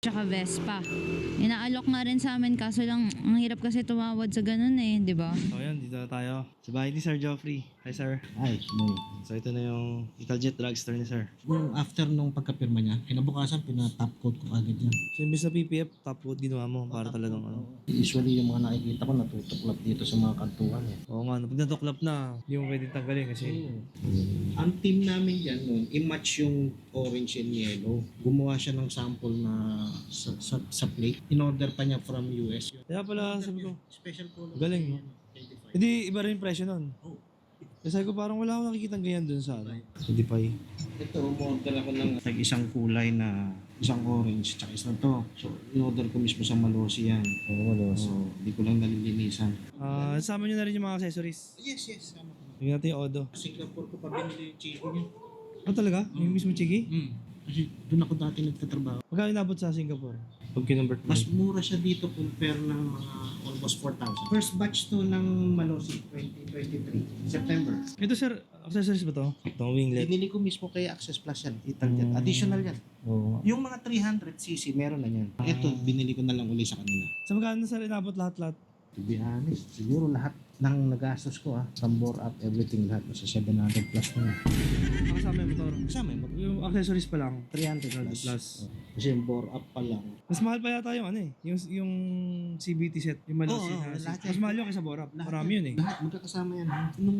Tsaka Vespa. Inaalok nga rin sa amin kaso lang ang hirap kasi tumawad sa ganun eh, di ba? So yun, dito na tayo. Sa bahay ni Sir Geoffrey. Hi Sir. Ay, no. So ito na yung Italjet Drugstore ni Sir. Yung after nung pagkapirma niya, kinabukasan pinatop coat ko agad yan. So imbis na PPF, top coat ginawa mo para talagang ano. Usually yung mga nakikita ko natutuklap dito sa mga kantuan eh. Oo nga, no, pag natuklap na, hindi mo pwedeng tanggalin kasi Ang team namin dyan noon, i-match yung orange and yellow. Gumawa siya ng sample na sa plate. In-order pa niya from US. kaya pala sabi ko, Special color. galing, no? Hindi iba rin yung presyo nun. Oh. Kasi ko parang wala akong nakikitang ganyan dun sa ano. Hindi pa eh. Ito, umorder ako ng isang kulay na isang orange tsaka isang to. So, in-order ko mismo sa Malosi yan. Oo, wala. So, di ko lang nalilinisan. Sama nyo na rin yung mga accessories. Yes, yes. Sama ko. Tingnan natin yung Odo. Singapore ko pa binili yung chili niya. Ah, talaga? Yung mismo chiki? Kasi doon ako dati nagtatrabaho. Magkano inabot sa Singapore? Pag kinonvert mo? Mas mura siya dito compare ng mga almost 4,000. First batch to ng Malosi 2023, September. Ito sir, accessories ba to? Itong winglet. Binili ko mismo kay Access Plus yan. Italian. Additional yan. Oo. Yung mga 300cc, meron na yan. Ito, binili ko na lang uli sa kanila. Sa magkano sir inabot lahat-lahat? To be honest, siguro lahat ng nagastos ko from bore up, everything lahat. Nasa 700 plus na. Nakasama yung motor. Kasama yung Yung accessories pa lang. 300 plus. Plus. Kasi yung bore up pa lang. Mas mahal pa yata yung ano eh. Yung CBT set. Yung Malosi Oo, na lahat set. Mas yan. mahal yung kaysa Borap. Lahat Marami yun eh. Lahat, magkakasama yan. Nung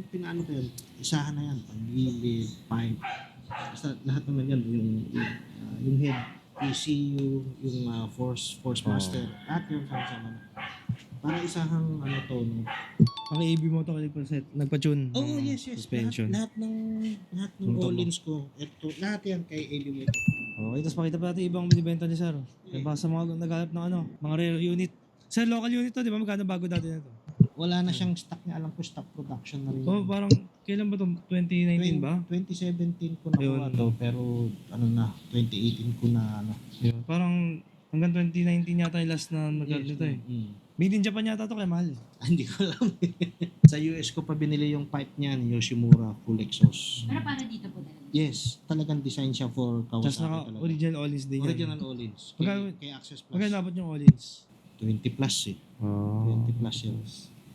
pinaano ko yun, isahan na yan. Pag-gilid, pipe. Basta lahat naman yan. Yung head, ECU, yung force master. Lahat yun sama-sama na. Para isahang ano to, no? Ang AB mo to nagpa-tune. Oh, ng yes. Suspension. Lahat ng Yung tono. all-ins ko. Ito, lahat yan kay Alium ito. Okay, tapos pakita pa natin ibang binibenta ni sir. Kaya baka sa mga naghanap ng ano, mga rare unit. Sir, local unit to, di ba? Magkano bago dati na to? Wala na siyang stock niya. Alam ko stock production na rin. Oh, parang, kailan ba to? 2019 ba? 2017 ko nakuha Ayun. to. Pero ano na, 2018 ko na ano. Yun. Parang, hanggang 2019 yata yung last na naghanap nito eh. Made in Japan yata to kaya mahal. Hindi ko alam. Sa US ko pa binili yung pipe niya ni Yoshimura full exhaust. Pero para dito po talaga. Yes, talagang design siya for Tapos Kawasaki naka talaga. original all-ins din yan. Original all-ins. Magkano- Kay Access Plus. Magkano dapat yung all-ins? 20 plus eh. Oh. 20 plus yun.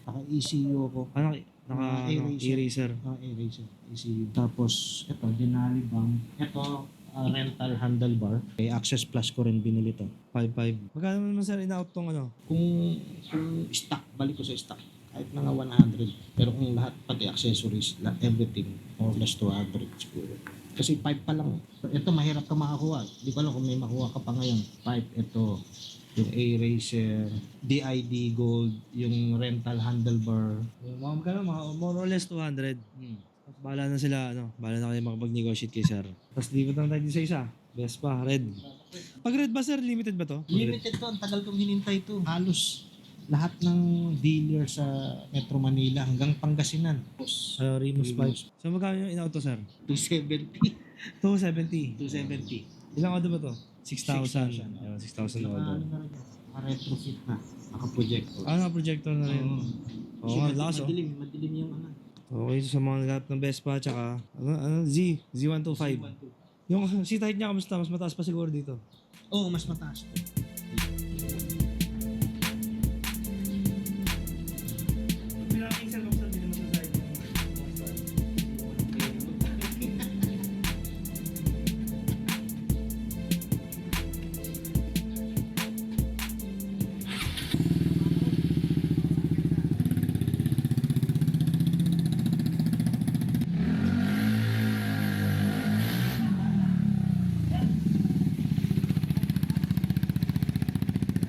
Naka ECU ako. Ano, naka Eraser. eraser. Eraser. ECU. Tapos, ito, Denali Bang. Ito, rental handlebar. Kay Access Plus ko rin binili to. 5.5. Magkano naman sir in-out tong ano? Kung stock, balik ko sa stock. Kahit mga 100. Pero kung lahat, pati accessories, everything, more or less 200 siguro. Kasi pipe pa lang. Ito, mahirap ka makakuha. Di ko alam kung may makuha ka pa ngayon. Pipe, ito. Yung A-Racer, DID Gold, yung rental handlebar. Mga magkano? Mga more or less 200. Tapos bahala na sila, ano, bahala na kayo makapag-negotiate kay sir. Tapos lipat lang tayo din sa isa. Best pa, red. Pag red ba sir, limited ba to? Limited to. Ang tagal kong hinintay to. Halos lahat ng dealer sa Metro Manila hanggang Pangasinan. Remus 5. So magkano yung in-out to sir? 270. 270. 270. Ilang auto ba to? 6,000. 6,000. Ayun, 6,000 Naka, auto. ano na rin, naka-retrofit na. Naka-projector. Ah, projector na rin. Oo nga, lakas oh. Madilim yung ano. Okay, so sa mga naghanap ng Vespa, tsaka, Z125. Yung seat height niya, kamusta? Mas mataas pa siguro dito. Oo, mas mataas to.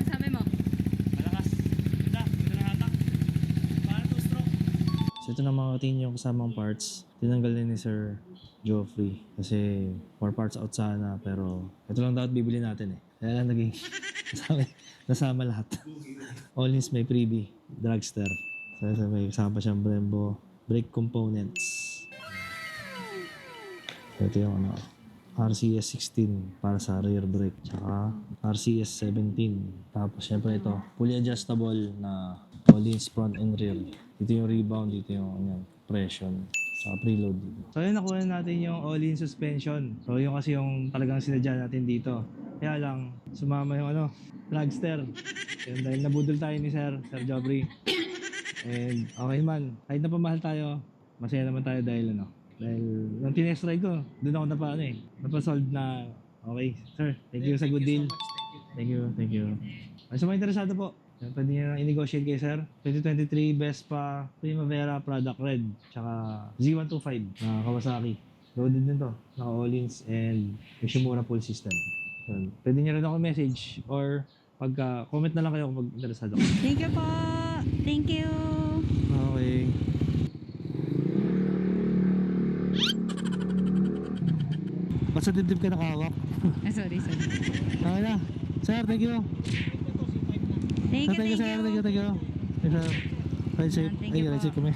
Sabi mo? Malakas. Ganda. Ganda na hatak. Para 2-stroke. So ito na mga routine yung kasamang parts. Tinanggal din ni Sir Geoffrey. Kasi more parts out sana. Pero ito lang dapat bibili natin eh. Kaya lang naging nasama lahat. All-ins may freebie. Dragster. So may kasama pa siyang Brembo. Brake components. So ito yung ano. RCS 16 para sa rear brake. Tsaka RCS 17. Tapos syempre ito, fully adjustable na all-ins front and rear. Dito yung rebound, dito yung pression. Sa preload dito. So yun, nakuha natin yung all-in suspension. So yun kasi yung talagang sinadya natin dito. Kaya lang, sumama yung dragster. Yun, dahil nabudol tayo ni Sir Jobry. And okay man, kahit na pamahal tayo, masaya naman tayo dahil dahil nung tinest ride ko, doon ako napasolve na okay. Sir, thank you sa good deal. Thank you. Ay, sa mga interesado po, pwede nyo i-negotiate kay Sir. 2023 Vespa Primavera Product Red, tsaka Z125 na Kawasaki. Loaded din to, naka all-ins and Yoshimura full system. So, pwede nyo rin ako message or pagka-comment na lang kayo kung mag-interesado. Thank you po. Thank you. Okay. Ba't sa dibdib ka nakahawak? Sorry. Okay na. Sir, thank you. Thank you. Thank you, sir. Thank you. Ride safe. Thank you Ay, ride po. safe kami.